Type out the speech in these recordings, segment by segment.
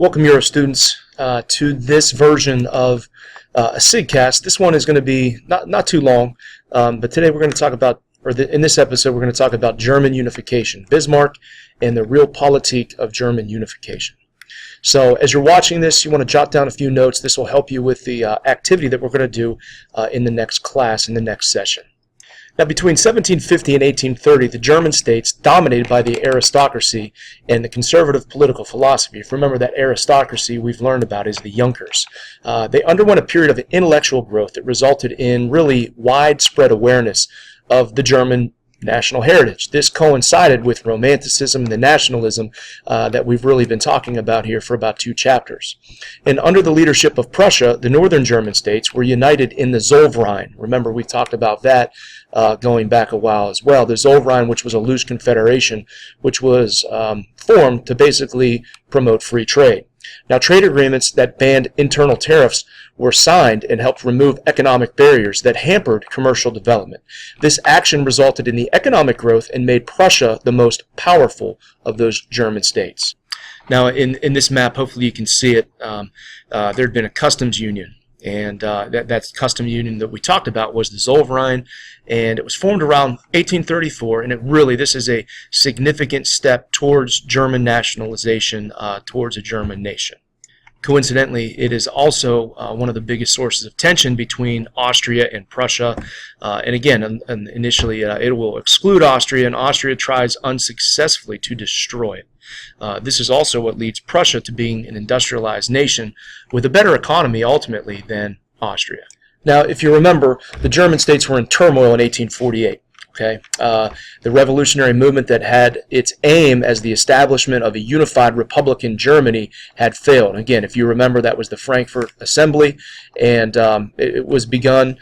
Welcome, Euro students, to this version of a SIGcast. This one is going to be not too long, but today we're going to talk about, in this episode, we're going to talk about German unification, Bismarck, and the realpolitik of German unification. So as you're watching this, you want to jot down a few notes. This will help you with the activity that we're going to do in the next class, in the next session. Now, between 1750 and 1830, the German states, dominated by the aristocracy and the conservative political philosophy. If you remember, that aristocracy we've learned about is the Junkers. They underwent a period of intellectual growth that resulted in really widespread awareness of the German national heritage. This coincided with Romanticism and the nationalism that we've really been talking about here for about 2 chapters. And under the leadership of Prussia, the northern German states were united in the Zollverein. Remember, we talked about that going back a while as well. The Zollverein, which was a loose confederation, which was formed to basically promote free trade. Now, trade agreements that banned internal tariffs were signed and helped remove economic barriers that hampered commercial development. This action resulted in the economic growth and made Prussia the most powerful of those German states. Now, in this map, hopefully you can see it, there had been a customs union. And that custom union that we talked about was the Zollverein, and it was formed around 1834, and this is a significant step towards German nationalization, towards a German nation. Coincidentally, it is also one of the biggest sources of tension between Austria and Prussia. And again, initially it will exclude Austria, and Austria tries unsuccessfully to destroy it. This is also what leads Prussia to being an industrialized nation with a better economy ultimately than Austria. Now, if you remember, the German states were in turmoil in 1848. Okay, the revolutionary movement that had its aim as the establishment of a unified Republican Germany had failed. Again, if you remember, that was the Frankfurt Assembly, and it was begun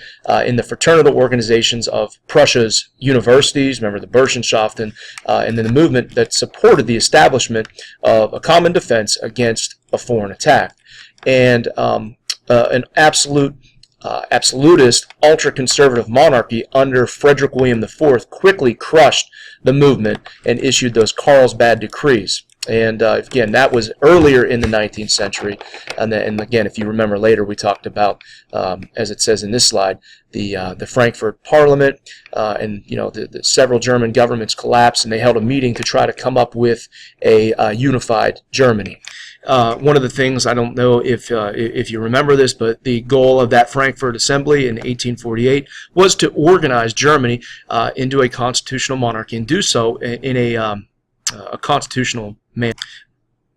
in the fraternal organizations of Prussia's universities, remember the Burschenschaft, and then the movement that supported the establishment of a common defense against a foreign attack. And an absolutist, ultra-conservative monarchy under Frederick William IV quickly crushed the movement and issued those Carlsbad decrees. And again, that was earlier in the 19th century. And again, if you remember later, we talked about, as it says in this slide, the Frankfurt Parliament, and the several German governments collapsed, and they held a meeting to try to come up with a unified Germany. One of the things, I don't know if you remember this, but the goal of that Frankfurt Assembly in 1848 was to organize Germany into a constitutional monarchy and do so in a constitutional manner.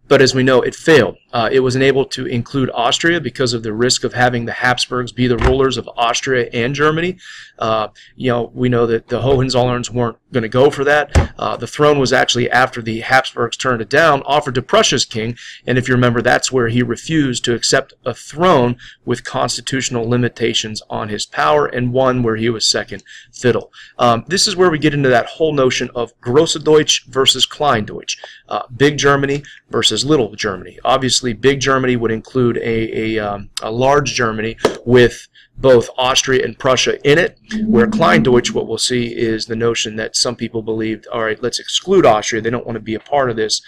But as we know, it failed. It was unable to include Austria because of the risk of having the Habsburgs be the rulers of Austria and Germany. We know that the Hohenzollerns weren't going to go for that. The throne was actually, after the Habsburgs turned it down, offered to Prussia's king, and if you remember, that's where he refused to accept a throne with constitutional limitations on his power, and one where he was second fiddle. This is where we get into that whole notion of Große Deutsch versus Kleindeutsch, big Germany versus little Germany. Obviously, big Germany would include a large Germany with both Austria and Prussia in it, where Kleindeutsch, what we'll see, is the notion that some people believed, all right, let's exclude Austria, they don't want to be a part of this,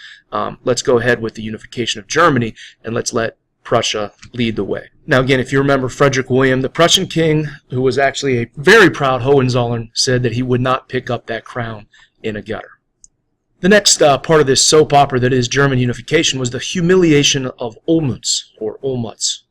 let's go ahead with the unification of Germany, and let's let Prussia lead the way. Now again, if you remember, Frederick William, the Prussian king, who was actually a very proud Hohenzollern, said that he would not pick up that crown in a gutter. The next part of this soap opera that is German unification was the humiliation of Olmütz, or Olmütz,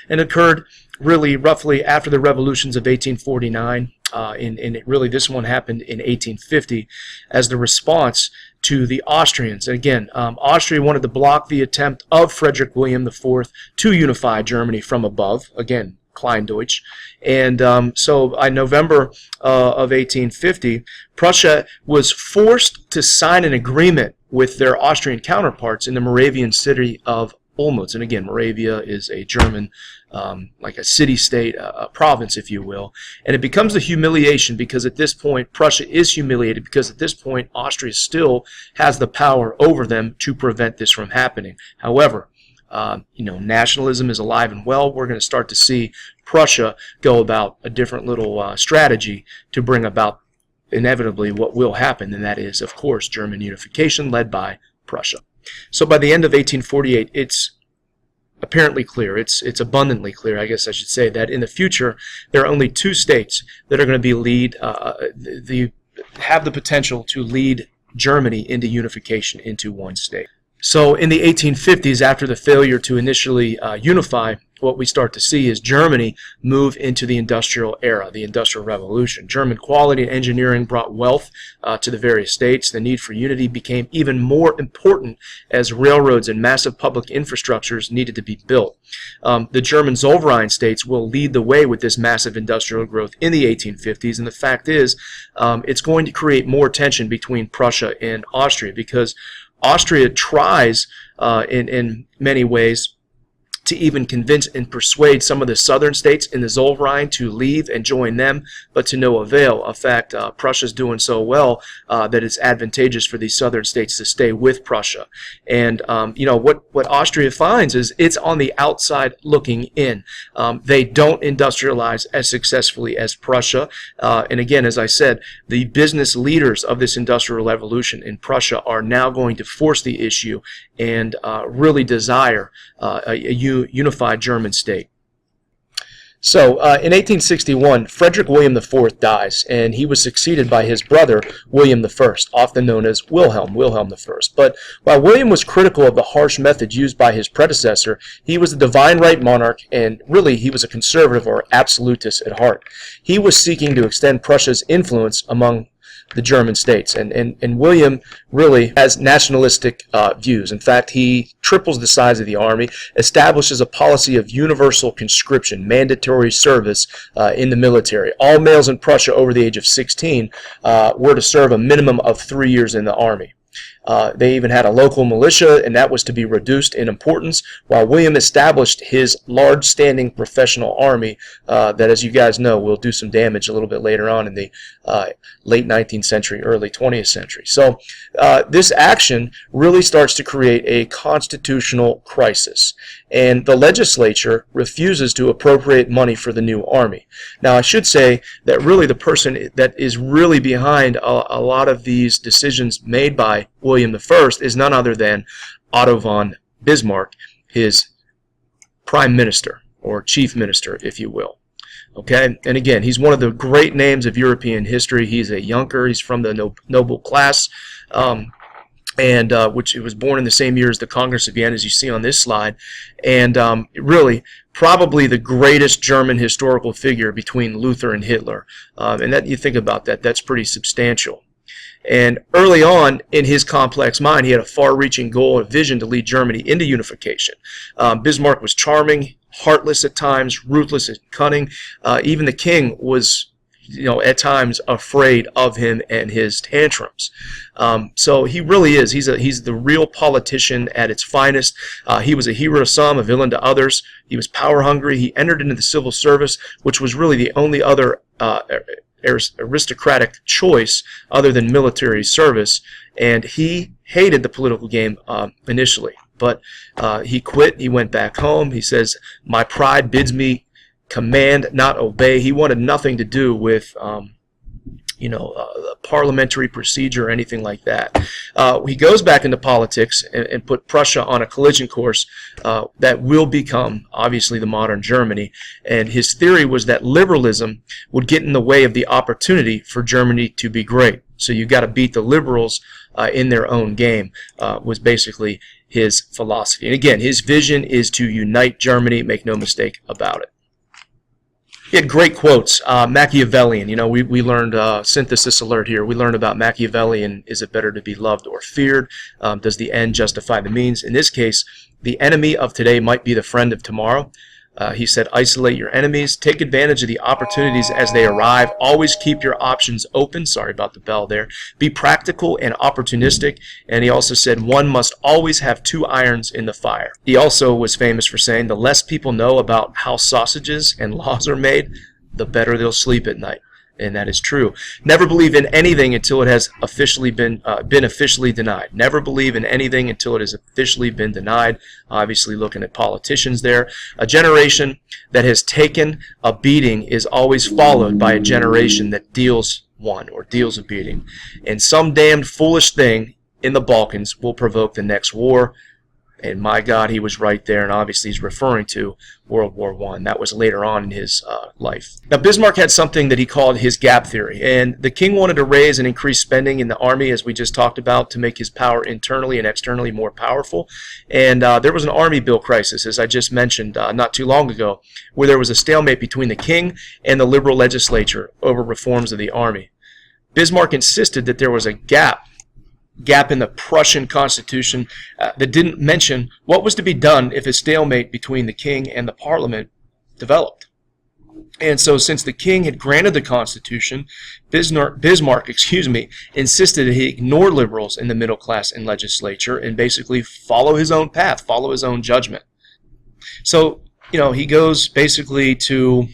and occurred really roughly after the revolutions of 1849, and really this one happened in 1850 as the response to the Austrians. And again, Austria wanted to block the attempt of Frederick William IV to unify Germany from above, again, Kleindeutsch. And so in November of 1850, Prussia was forced to sign an agreement with their Austrian counterparts in the Moravian city of Olmütz. And again, Moravia is a German, like a city-state, a province, if you will. And it becomes a humiliation because at this point, Prussia is humiliated because at this point, Austria still has the power over them to prevent this from happening. However, nationalism is alive and well. We're going to start to see Prussia go about a different little strategy to bring about inevitably what will happen, and that is, of course, German unification led by Prussia. So by the end of 1848, it's apparently clear, it's abundantly clear, I guess I should say, that in the future there are only two states that are going to be have the potential to lead Germany into unification into one state. So in the 1850s, after the failure to initially unify, what we start to see is Germany move into the industrial era, the Industrial Revolution. German quality and engineering brought wealth to the various states. The need for unity became even more important as railroads and massive public infrastructures needed to be built. The German Zollverein states will lead the way with this massive industrial growth in the 1850s, and the fact is it's going to create more tension between Prussia and Austria, because Austria tries in many ways to even convince and persuade some of the southern states in the Zollverein to leave and join them, but to no avail. In fact, Prussia's doing so well that it's advantageous for these southern states to stay with Prussia. And what Austria finds is it's on the outside looking in. They don't industrialize as successfully as Prussia. And again, as I said, the business leaders of this industrial revolution in Prussia are now going to force the issue and really desire a unified German state. So in 1861, Frederick William IV dies, and he was succeeded by his brother, William I, often known as Wilhelm I. But while William was critical of the harsh methods used by his predecessor, he was a divine right monarch, and really he was a conservative or absolutist at heart. He was seeking to extend Prussia's influence among the German states, and William really has nationalistic views. In fact, he triples the size of the army, establishes a policy of universal conscription, mandatory service in the military. All males in Prussia over the age of 16 were to serve a minimum of 3 years in the army. They even had a local militia, and that was to be reduced in importance, while William established his large standing professional army that, as you guys know, will do some damage a little bit later on in the late 19th century, early 20th century. So this action really starts to create a constitutional crisis, and the legislature refuses to appropriate money for the new army. Now, I should say that really the person that is really behind a lot of these decisions made by William I is none other than Otto von Bismarck, his prime minister, or chief minister, if you will. Okay, and again, he's one of the great names of European history. He's a Junker. He's from the noble class, which was born in the same year as the Congress of Vienna, as you see on this slide, and really probably the greatest German historical figure between Luther and Hitler. And that, you think about that, that's pretty substantial. And early on in his complex mind, he had a far-reaching goal, a vision to lead Germany into unification. Bismarck was charming, heartless at times, ruthless and cunning. Even the king was, at times afraid of him and his tantrums. So he really is. He's the real politician at its finest. He was a hero to some, a villain to others. He was power hungry. He entered into the civil service, which was really the only other aristocratic choice other than military service, and he hated the political game initially, but he quit. He went back home. He says, "My pride bids me command, not obey." He wanted nothing to do with parliamentary procedure or anything like that. He goes back into politics and put Prussia on a collision course that will become, obviously, the modern Germany. And his theory was that liberalism would get in the way of the opportunity for Germany to be great. So you got to beat the liberals in their own game, was basically his philosophy. And again, his vision is to unite Germany, make no mistake about it. He had great quotes. Machiavellian, we learned, synthesis alert here, we learned about Machiavellian, is it better to be loved or feared? Does the end justify the means? In this case, the enemy of today might be the friend of tomorrow. He said, isolate your enemies, take advantage of the opportunities as they arrive, always keep your options open, sorry about the bell there, be practical and opportunistic, and he also said one must always have two irons in the fire. He also was famous for saying the less people know about how sausages and laws are made, the better they'll sleep at night. And that is true. Never believe in anything until it has officially been officially denied. Never believe in anything until it has officially been denied. Obviously, looking at politicians there. A generation that has taken a beating is always followed by a generation that deals one or deals a beating. And some damned foolish thing in the Balkans will provoke the next war. And my God, he was right there, and obviously he's referring to World War I. That was later on in his life. Now, Bismarck had something that he called his gap theory, and the king wanted to raise and increase spending in the army, as we just talked about, to make his power internally and externally more powerful. And there was an army bill crisis, as I just mentioned not too long ago, where there was a stalemate between the king and the liberal legislature over reforms of the army. Bismarck insisted that there was a gap in the Prussian constitution that didn't mention what was to be done if a stalemate between the king and the parliament developed. And so since the king had granted the constitution, Bismarck insisted that he ignore liberals in the middle class and legislature and basically follow his own path, follow his own judgment. So, he goes basically to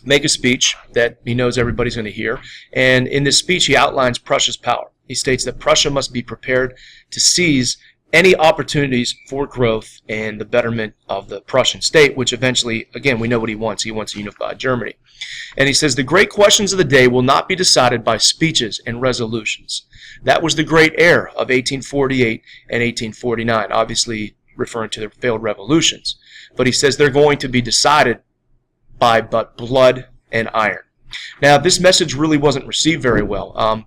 make a speech that he knows everybody's going to hear. And in this speech, he outlines Prussia's power. He states that Prussia must be prepared to seize any opportunities for growth and the betterment of the Prussian state, which eventually, again, we know what he wants. He wants a unified Germany. And he says the great questions of the day will not be decided by speeches and resolutions. That was the great error of 1848 and 1849, obviously referring to the failed revolutions. But he says they're going to be decided by but blood and iron. Now, this message really wasn't received very well.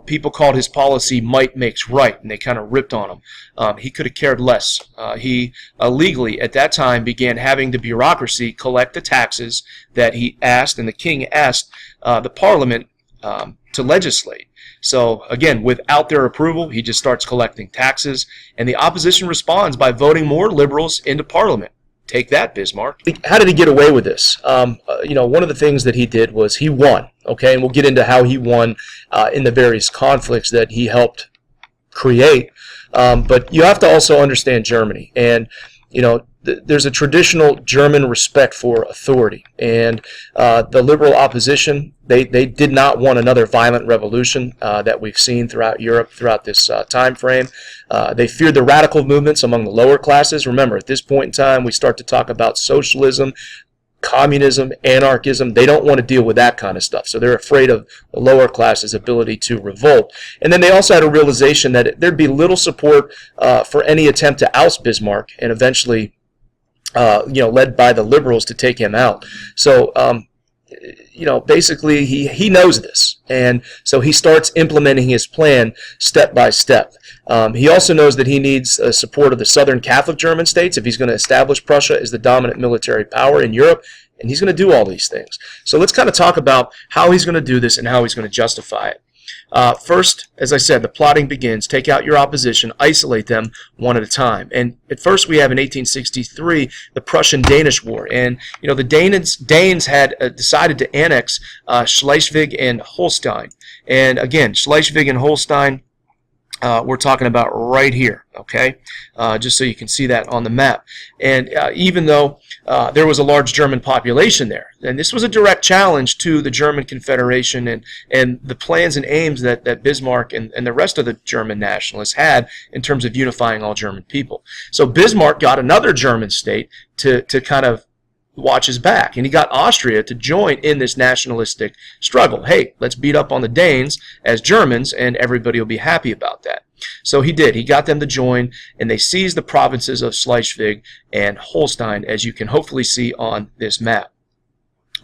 People called his policy might makes right, and they kind of ripped on him. He could have cared less. He illegally, at that time, began having the bureaucracy collect the taxes that he asked, and the king asked the parliament to legislate. So, again, without their approval, he just starts collecting taxes, and the opposition responds by voting more liberals into parliament. Take that, Bismarck. How did he get away with this? One of the things that he did was he won, okay? And we'll get into how he won in the various conflicts that he helped create. But you have to also understand Germany. And, there's a traditional German respect for authority. And the liberal opposition, they did not want another violent revolution that we've seen throughout Europe throughout this time frame. They feared the radical movements among the lower classes. Remember, at this point in time, we start to talk about socialism, communism, anarchism. They don't want to deal with that kind of stuff. So they're afraid of the lower classes' ability to revolt. And then they also had a realization that there'd be little support for any attempt to oust Bismarck, and eventually led by the liberals to take him out. So, basically he knows this. And so he starts implementing his plan step by step. He also knows that he needs support of the southern Catholic German states if he's going to establish Prussia as the dominant military power in Europe. And he's going to do all these things. So let's kind of talk about how he's going to do this and how he's going to justify it. First, as I said, the plotting begins. Take out your opposition, isolate them one at a time. And at first we have in 1863 the Prussian-Danish War. And, the Danes had decided to annex Schleswig and Holstein. And again, Schleswig and Holstein, we're talking about right here, okay? Just so you can see that on the map. And even though there was a large German population there, and this was a direct challenge to the German Confederation and the plans and aims that Bismarck and the rest of the German nationalists had in terms of unifying all German people. So Bismarck got another German state to kind of watch his back, and he got Austria to join in this nationalistic struggle. Hey, let's beat up on the Danes as Germans, and everybody will be happy about that. So he did. He got them to join, and they seized the provinces of Schleswig and Holstein, as you can hopefully see on this map.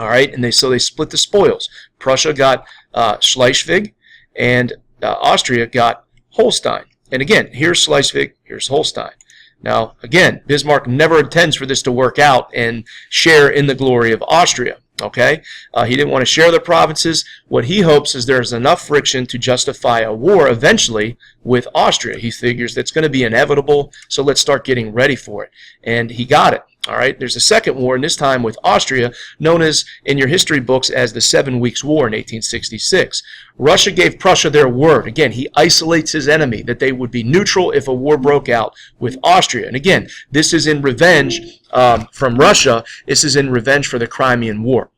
All right, and so they split the spoils. Prussia got Schleswig, and Austria got Holstein. And again, here's Schleswig, here's Holstein. Now, again, Bismarck never intends for this to work out and share in the glory of Austria. Okay? He didn't want to share the provinces. What he hopes is there's enough friction to justify a war eventually with Austria. He figures that's going to be inevitable, so let's start getting ready for it. And he got it. All right, there's a second war, and this time with Austria, known as in your history books as the 7 Weeks' War in 1866. Russia gave Prussia their word. Again, he isolates his enemy, that they would be neutral if a war broke out with Austria. And again, this is in revenge from Russia. This is in revenge for the Crimean War.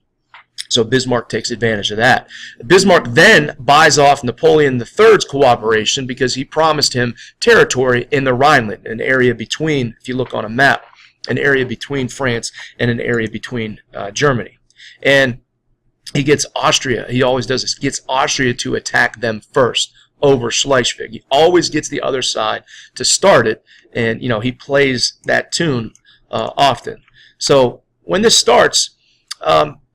So Bismarck takes advantage of that. Bismarck then buys off Napoleon III's cooperation because he promised him territory in the Rhineland, an area between, if you look on a map, an area between France and an area between Germany. And he gets Austria, he always does this, gets Austria to attack them first. over Schleswig. He always gets the other side to start it, and he plays that tune often. So when this starts,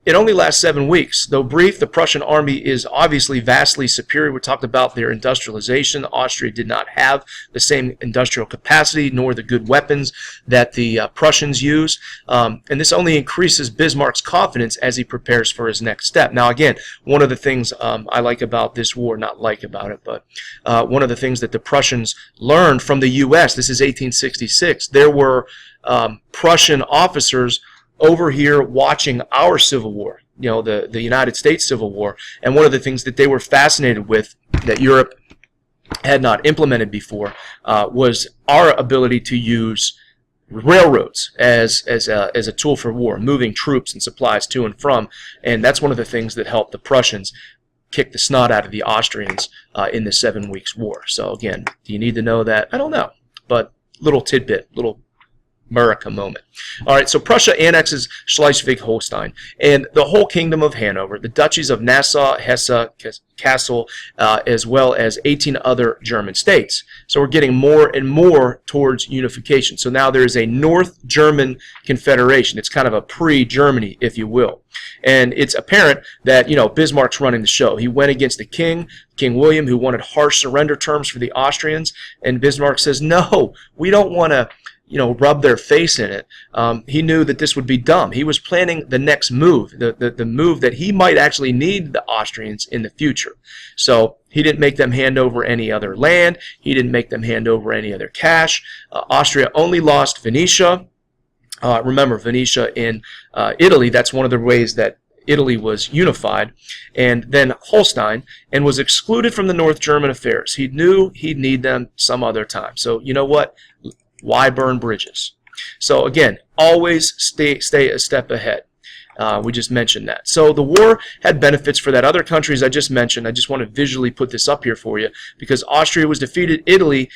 it only lasts 7 weeks. Though brief, the Prussian army is obviously vastly superior. We talked about their industrialization. Austria did not have the same industrial capacity nor the good weapons that the Prussians use. And this only increases Bismarck's confidence as he prepares for his next step. Now, again, one of the things I like about this war, not like about it, but one of the things that the Prussians learned from the U.S., this is 1866, there were Prussian officers over here watching our Civil War, the United States Civil War, and one of the things that they were fascinated with that Europe had not implemented before was our ability to use railroads as a tool for war, moving troops and supplies to and from, and that's one of the things that helped the Prussians kick the snot out of the Austrians in the 7 Weeks War. So again, do you need to know that? I don't know, but little tidbit, little America moment. All right, so Prussia annexes Schleswig-Holstein and the whole kingdom of Hanover, the duchies of Nassau, Hesse, Kassel, as well as 18 other German states. So we're getting more and more towards unification. So now there is a North German Confederation. It's kind of a pre-Germany, if you will. And it's apparent that, Bismarck's running the show. He went against the king, King William, who wanted harsh surrender terms for the Austrians. And Bismarck says, no, we don't want to rub their face in it. He knew that this would be dumb. He was planning the next move, the move that he might actually need the Austrians in the future. So he didn't make them hand over any other land. He didn't make them hand over any other cash. Austria only lost Venetia. Remember, Venetia in Italy, that's one of the ways that Italy was unified, and then Holstein, and was excluded from the North German affairs. He knew he'd need them some other time. So you know what? Why burn bridges? So again, always stay a step ahead. We just mentioned that. So the war had benefits for that other countries I just mentioned. I just want to visually put this up here for you because Austria was defeated. Italy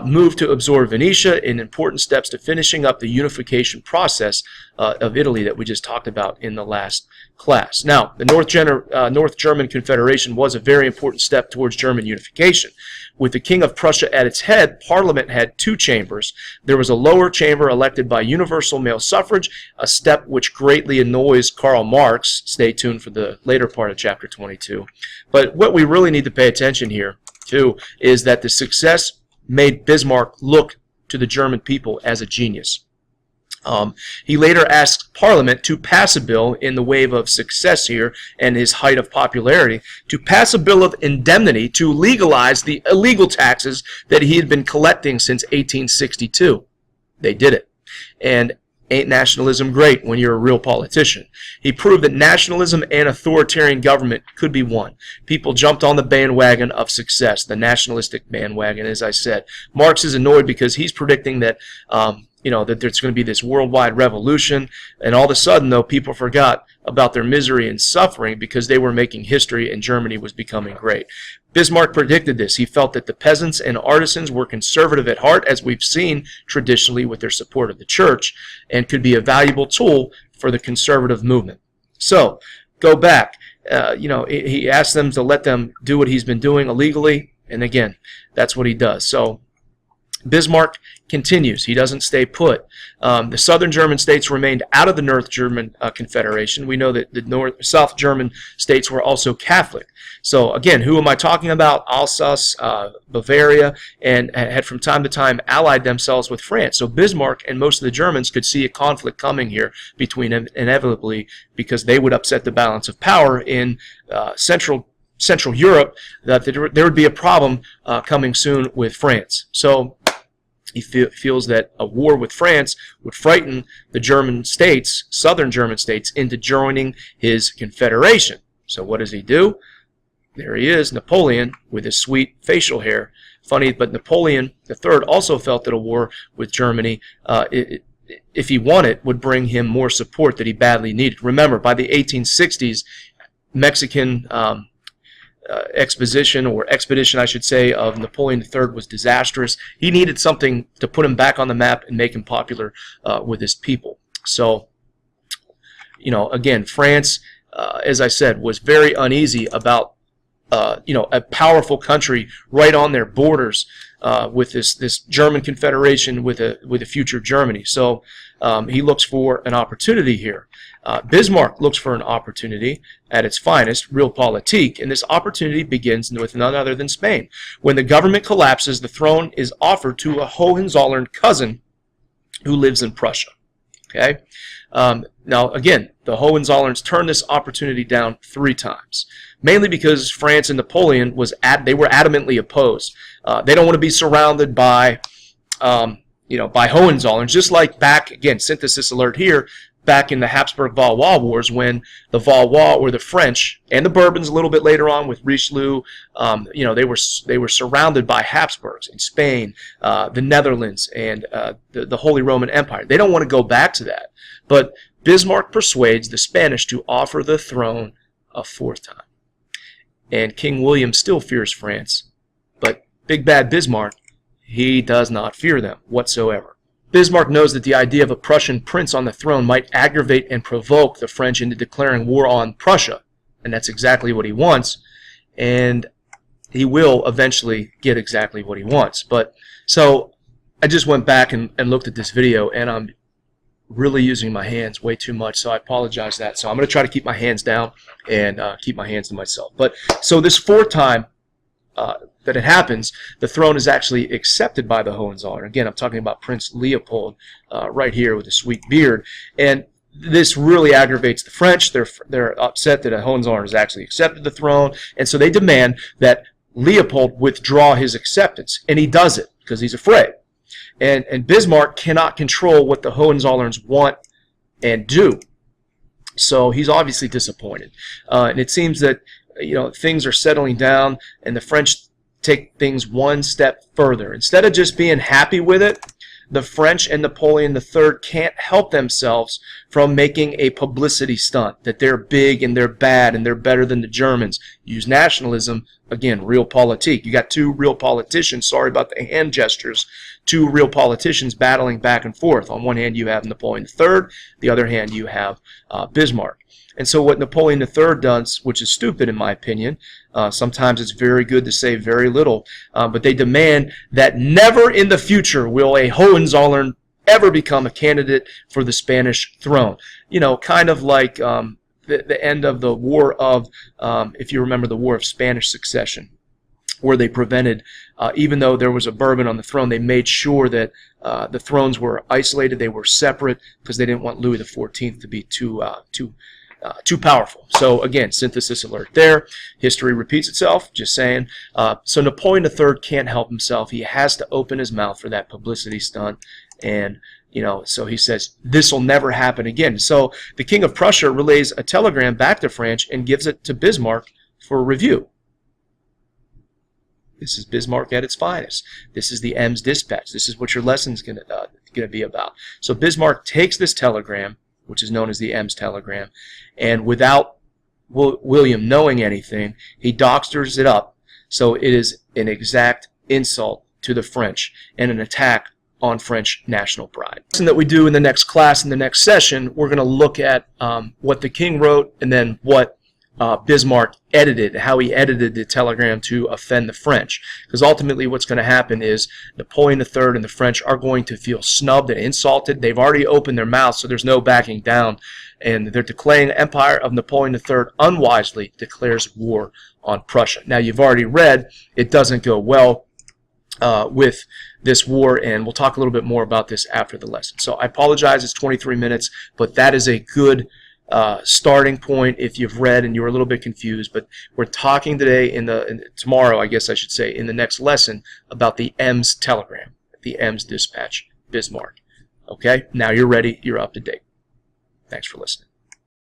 moved to absorb Venetia in important steps to finishing up the unification process of Italy that we just talked about in the last class. Now, the North German Confederation was a very important step towards German unification. With the King of Prussia at its head, Parliament had 2 chambers. There was a lower chamber elected by universal male suffrage, a step which greatly annoys Karl Marx. Stay tuned for the later part of chapter 22. But what we really need to pay attention here, too, is that the success made Bismarck look to the German people as a genius. He later asked Parliament to pass a bill in the wave of success here and his height of popularity, to pass a bill of indemnity to legalize the illegal taxes that he had been collecting since 1862. They did it. And ain't nationalism great when you're a real politician? He proved that nationalism and authoritarian government could be won. People jumped on the bandwagon of success, the nationalistic bandwagon, as I said. Marx is annoyed because he's predicting that that there's going to be this worldwide revolution, and all of a sudden, though, people forgot about their misery and suffering because they were making history and Germany was becoming great. Bismarck predicted this. He felt that the peasants and artisans were conservative at heart, as we've seen traditionally with their support of the church, and could be a valuable tool for the conservative movement. So, go back. He asked them to let them do what he's been doing illegally, and again, that's what he does. So, Bismarck continues. He doesn't stay put. The southern German states remained out of the North German Confederation. We know that the South German states were also Catholic. So again, who am I talking about? Alsace, Bavaria, and had from time to time allied themselves with France. So Bismarck and most of the Germans could see a conflict coming here between them inevitably because they would upset the balance of power in Central Europe, that there would be a problem coming soon with France. So he feels that a war with France would frighten the German states, southern German states, into joining his confederation. So what does he do? There he is, Napoleon, with his sweet facial hair. Funny, but Napoleon III also felt that a war with Germany, if he won it, would bring him more support that he badly needed. Remember, by the 1860s, Mexican expedition, I should say, of Napoleon III was disastrous. He needed something to put him back on the map and make him popular with his people. So, again, France, as I said, was very uneasy about a powerful country right on their borders with this German Confederation with a future Germany. So he looks for an opportunity here. Bismarck looks for an opportunity at its finest, realpolitik, and this opportunity begins with none other than Spain. When the government collapses, the throne is offered to a Hohenzollern cousin who lives in Prussia. Okay. Now, again, the Hohenzollerns turned this opportunity down 3 times, mainly because France and Napoleon they were adamantly opposed. They don't want to be surrounded by, by Hohenzollerns. Just like back, again, synthesis alert here, back in the Habsburg-Valois Wars, when the Valois or the French and the Bourbons a little bit later on with Richelieu, they were surrounded by Habsburgs in Spain, the Netherlands, and the Holy Roman Empire. They don't want to go back to that. But Bismarck persuades the Spanish to offer the throne a 4th time. And King William still fears France, but Big Bad Bismarck, he does not fear them whatsoever. Bismarck knows that the idea of a Prussian prince on the throne might aggravate and provoke the French into declaring war on Prussia, and that's exactly what he wants, and he will eventually get exactly what he wants. But so I just went back and looked at this video, and I'm really using my hands way too much, so I apologize for that. So I'm going to try to keep my hands down and keep my hands to myself. But so this 4th time that it happens, the throne is actually accepted by the Hohenzollern. Again, I'm talking about Prince Leopold right here with a sweet beard. And this really aggravates the French. They're upset that a Hohenzollern has actually accepted the throne, and so they demand that Leopold withdraw his acceptance. And he does it because he's afraid. And Bismarck cannot control what the Hohenzollerns want and do. So he's obviously disappointed. And it seems that things are settling down, and the French take things one step further. Instead of just being happy with it, the French and Napoleon III can't help themselves from making a publicity stunt that they're big and they're bad and they're better than the Germans. Use nationalism, again, realpolitik. You got 2 real politicians, sorry about the hand gestures, 2 real politicians battling back and forth. On one hand you have Napoleon III, the other hand you have Bismarck. And so what Napoleon III does, which is stupid in my opinion, sometimes it's very good to say very little, but they demand that never in the future will a Hohenzollern ever become a candidate for the Spanish throne. Kind of like the end of the War of, if you remember, the War of Spanish Succession, where they prevented, even though there was a Bourbon on the throne, they made sure that the thrones were isolated, they were separate, because they didn't want Louis XIV to be too powerful. So again, synthesis alert there. History repeats itself, just saying. So Napoleon III can't help himself. He has to open his mouth for that publicity stunt. And, so he says, this will never happen again. So the King of Prussia relays a telegram back to France and gives it to Bismarck for review. This is Bismarck at its finest. This is the Ems Dispatch. This is what your lesson's going to be about. So Bismarck takes this telegram, which is known as the Ems telegram, and without William knowing anything, he doctors it up so it is an exact insult to the French and an attack on French national pride. Something that we do in the next class, in the next session, we're going to look at what the king wrote and then what Bismarck edited, how he edited the telegram to offend the French. Because ultimately what's going to happen is Napoleon III and the French are going to feel snubbed and insulted. They've already opened their mouths, so there's no backing down. And they're declaring the empire of Napoleon III unwisely declares war on Prussia. Now you've already read it doesn't go well with this war, and we'll talk a little bit more about this after the lesson. So I apologize, it's 23 minutes, but that is a good starting point if you've read and you were a little bit confused. But we're talking today, tomorrow I guess I should say, in the next lesson about the Ems telegram, the Ems Dispatch, Bismarck. Okay, now you're ready, you're up to date. Thanks for listening.